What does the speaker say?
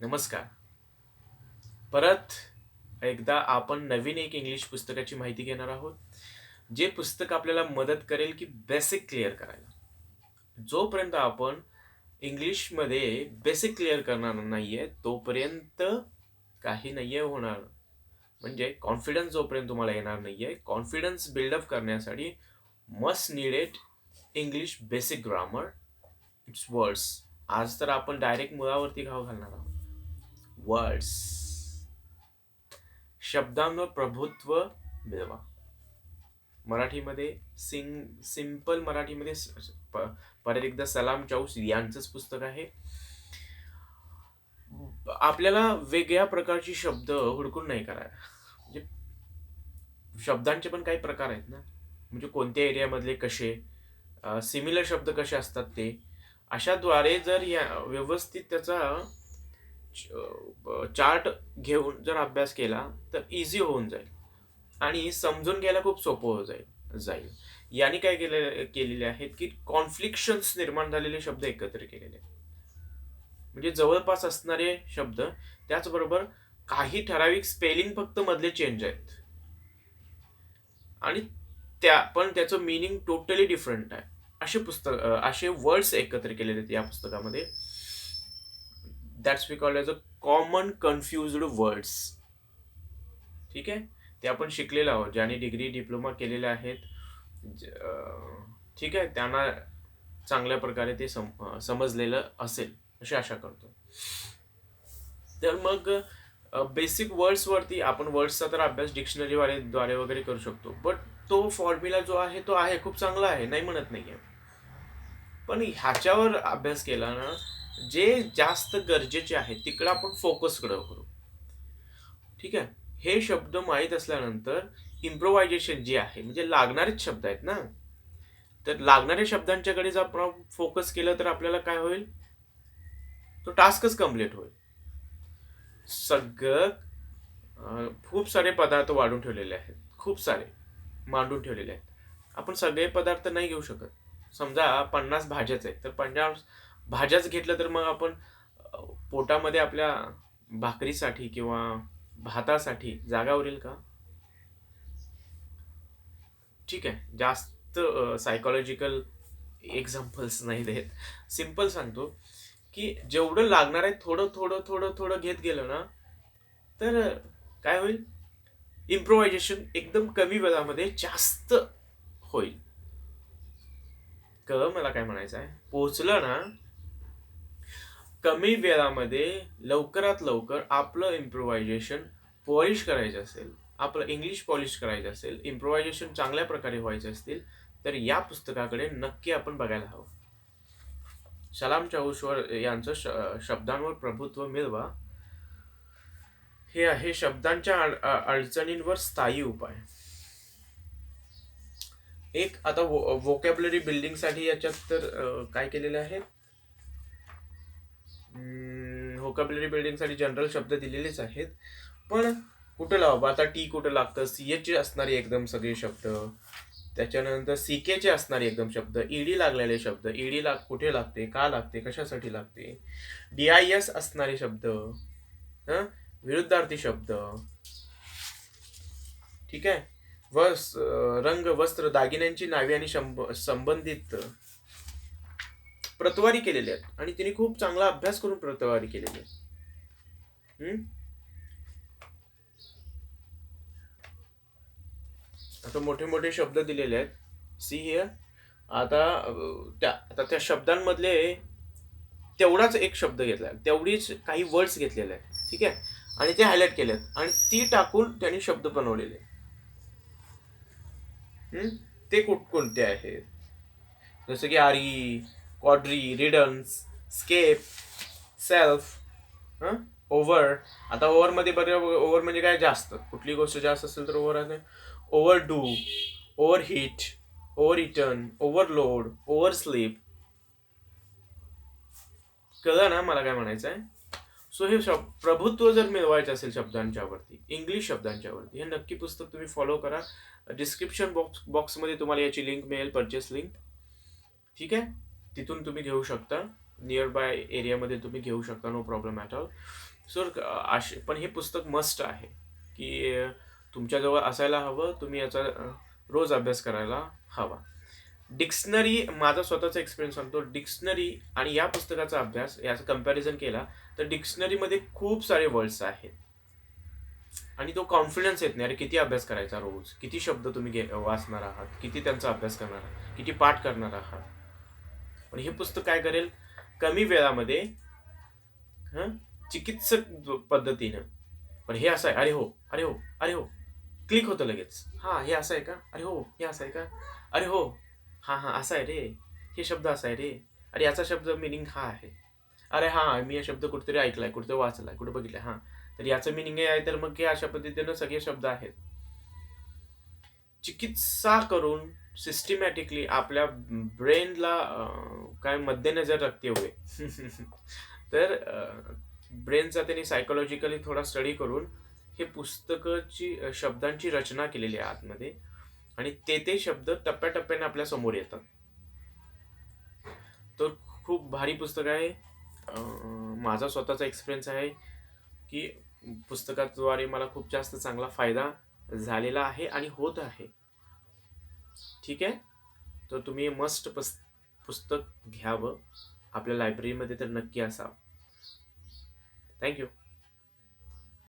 नमस्कार. परत एकदा आपण नवीन एक इंग्लिश पुस्तकाची माहिती घेणार आहोत. जे पुस्तक आपल्याला मदत करेल की बेसिक क्लिअर करायला. जोपर्यंत आपण इंग्लिशमध्ये बेसिक क्लिअर करणार नाहीये, तोपर्यंत काही नाहीये होणार. म्हणजे कॉन्फिडन्स जोपर्यंत तुम्हाला येणार नाहीये, कॉन्फिडन्स बिल्डअप करण्यासाठी must needed English basic grammar, it's words. आज तर आपण डायरेक्ट मुळावरती घाव घालणार आहोत. वर्ड्स. शब्दांवर प्रभुत्व मिळवा. मराठीमध्ये सिंपल मराठीमध्ये परत एकदा सलाम चौस यांचंच पुस्तक आहे. आपल्याला वेगळ्या प्रकारची शब्द हुडकून नाही करायला. म्हणजे शब्दांचे पण काही प्रकार आहेत ना. म्हणजे कोणत्या एरियामधले कसे, सिमिलर शब्द कसे असतात ते. अशाद्वारे जर या व्यवस्थित त्याचा चार्ट घेऊन जर अभ्यास केला तर इझी होऊन जाईल आणि समजून घ्यायला खूप सोपं जाईल. यांनी काय केलेले आहेत की कॉन्फ्लिक्शन्स निर्माण झालेले शब्द एकत्र केलेले आहेत. म्हणजे जवळपास असणारे शब्द, त्याचबरोबर काही ठराविक स्पेलिंग फक्त मधले चेंज आहेत आणि त्याचं मिनिंग टोटली डिफरंट आहे. असे वर्ड्स एकत्र केलेले आहेत या पुस्तकामध्ये. That's we called as a common confused words. ठीक आहे, ते आपण शिकलेलो आहोत. ज्यांनी डिग्री डिप्लोमा केलेले आहेत, ठीक आहे, त्यांना चांगल्या प्रकारे ते समजलेलं असेल अशी आशा करतो. तर मग बेसिक वर्ड्सवरती आपण वर्ड्सचा तर अभ्यास द्वारे वगैरे करू शकतो. बट तो फॉर्म्युला जो आहे तो आहे खूप चांगला आहे, नाही म्हणत नाहीये. पण ह्याच्यावर अभ्यास केला ना, जे जास्त गरजेचे आहे तिकडे आपण फोकस करू. ठीक आहे, हे शब्द माहीत असल्यानंतर इम्प्रोव्हायझेशन जे आहे, म्हणजे लागणारेच शब्द आहेत ना, तर लागणाऱ्या शब्दांच्याकडे जर आपण फोकस केलं तर आपल्याला काय होईल, तो टास्कच कम्प्लीट होईल. सगळं खूप सारे पदार्थ वाढून ठेवलेले आहेत, खूप सारे मांडून ठेवलेले आहेत. आपण सगळे पदार्थ नाही घेऊ शकत. समजा 50 भाज्याच आहेत, तर 50 भाज्याच घेतलं तर मग आपण पोटामध्ये आपल्या भाकरीसाठी किंवा भातासाठी जागा उरेल का? ठीक आहे, जास्त सायकोलॉजिकल एक्झाम्पल्स नाही देत, सिंपल सांगतो की जेवढं लागणार आहे थोडं थोडं थोडं थोडं घेत गेलं ना, तर काय होईल, इम्प्रोव्हायझेशन एकदम कमी वेळामध्ये जास्त होईल. मला काय म्हणायचं आहे, पोचलं ना, कमी वेळामध्ये लवकरात लवकर आपलं इम्प्रोव्हायझेशन पॉलिश करायचं असेल, आपलं इंग्लिश पॉलिश करायचं असेल, इम्प्रोव्हायझेशन चांगल्या प्रकारे व्हायचे असतील, तर या पुस्तकाकडे नक्की आपण बघायला हवं. सलाम चाऊसवर यांचं शब्दांवर प्रभुत्व मिळवा हे आहे शब्दांच्या अडचणींवर स्थायी उपाय. एक आता वोकॅब्युलरी बिल्डिंगसाठी याच्यात तर काय केलेलं आहे, व्होकॅब्युलरी बिल्डिंगसाठी जनरल शब्द दिलेलेच आहेत. पण कुठं लावा आता, टी कुठं लागतं, सीएच असणारे एकदम सगळे शब्द, त्याच्यानंतर सीकेचे असणारे एकदम शब्द, ईडी लागलेले शब्द, ईडी कुठे लागते, का लागते, कशासाठी लागते, डीआयएस असणारे शब्द, विरुद्धार्थी शब्द. ठीक आहे, रंग, वस्त्र, दागिन्यांची नावे आणि संबंधित प्रतवारी केलेली आहेत आणि तिने खूप चांगला अभ्यास करून प्रतवारी केलेली आहे. आता मोठे मोठे शब्द दिलेले आहेत, सी हिअर. आता त्या शब्दांमधले तेवढाच एक शब्द घेतला, तेवढीच काही वर्ड्स घेतलेले आहेत, ठीक आहे, आणि ते हायलाइट केलेत आणि ती टाकून त्यांनी शब्द बनवलेले. ते कोणते आहेत, जसं की आरी, क्वाड्री, रिडन्स, स्केप, सेल्फ, ओव्हर. आता ओव्हर मध्ये ओव्हर म्हणजे काय, जास्त, कुठली गोष्ट जास्त असेल तर ओव्हर आहे. Over do, over hit, over eaten, overload, over sleep. कळलं ना मला काय म्हणायचं आहे? सो हे प्रभुत्व जर मिळवायचं असेल शब्दांच्यावरती, इंग्लिश शब्दांच्यावरती, हे नक्की पुस्तक तुम्ही फॉलो करा. डिस्क्रिप्शन बॉक्समध्ये तुम्हाला याची लिंक मिळेल, परचेस लिंक. ठीक आहे, तिथून तुम्ही घेऊ शकता. नियर बाय एरियामध्ये तुम्ही घेऊ शकता, no problem at all. So पण हे पुस्तक मस्ट आहे की तुमच्याजवळ असायला हवं. तुम्ही याचा रोज अभ्यास करायला हवा. डिक्शनरी, माझा स्वतःचा एक्सपिरियन्स सांगतो. डिक्शनरी आणि या पुस्तकाचा अभ्यास याचं कंपॅरिझन केला तर डिक्शनरीमध्ये खूप सारे वर्ड्स आहेत आणि तो कॉन्फिडन्स येत नाही. अरे किती अभ्यास करायचा रोज, किती शब्द तुम्ही वाचणार आहात, किती त्यांचा अभ्यास करणार आहात, किती पाठ करणार आहात. पण हे पुस्तक काय करेल, कमी वेळामध्ये चिकित्सक पद्धतीनं, पण हे असं आहे, अरे हो, अरे हो, अरे हो, क्लिक होतं लगेच. हा, हे असं आहे का, अरे हो, हे असं आहे का, अरे हो, हा हा असं आहे रे, हे शब्द असा आहे रे, अरे याचा शब्द मिनिंग हा आहे, अरे हा मी हा शब्द कुठेतरी ऐकलाय, कुठेतरी वाचलाय, कुठे बघितलाय, हा तर याचं मिनिंग हे आहे, तर मग हे अशा पद्धतीनं सगळे शब्द आहेत. चिकित्सा करून सिस्टमॅटिकली आपल्या ब्रेनला काय मध्यनजर रखते हुए तर ब्रेनचा त्यांनी सायकोलॉजिकली थोडा स्टडी करून हे पुस्तकाची शब्दांची रचना केलेली आहे आतमध्ये आणि ते शब्द टप्प्याटप्प्याने आपल्या समोर येतात. तर खूप भारी पुस्तक आहे. माझा स्वतःचा एक्सपिरियन्स आहे की पुस्तकाद्वारे मला खूप जास्त चांगला फायदा झालेला आहे आणि होत आहे. ठीक आहे. तर तुम्ही मस्ट पुस्तक घ्यावं. आपल्या लायब्ररीमध्ये तर नक्की असावं. थँक्यू.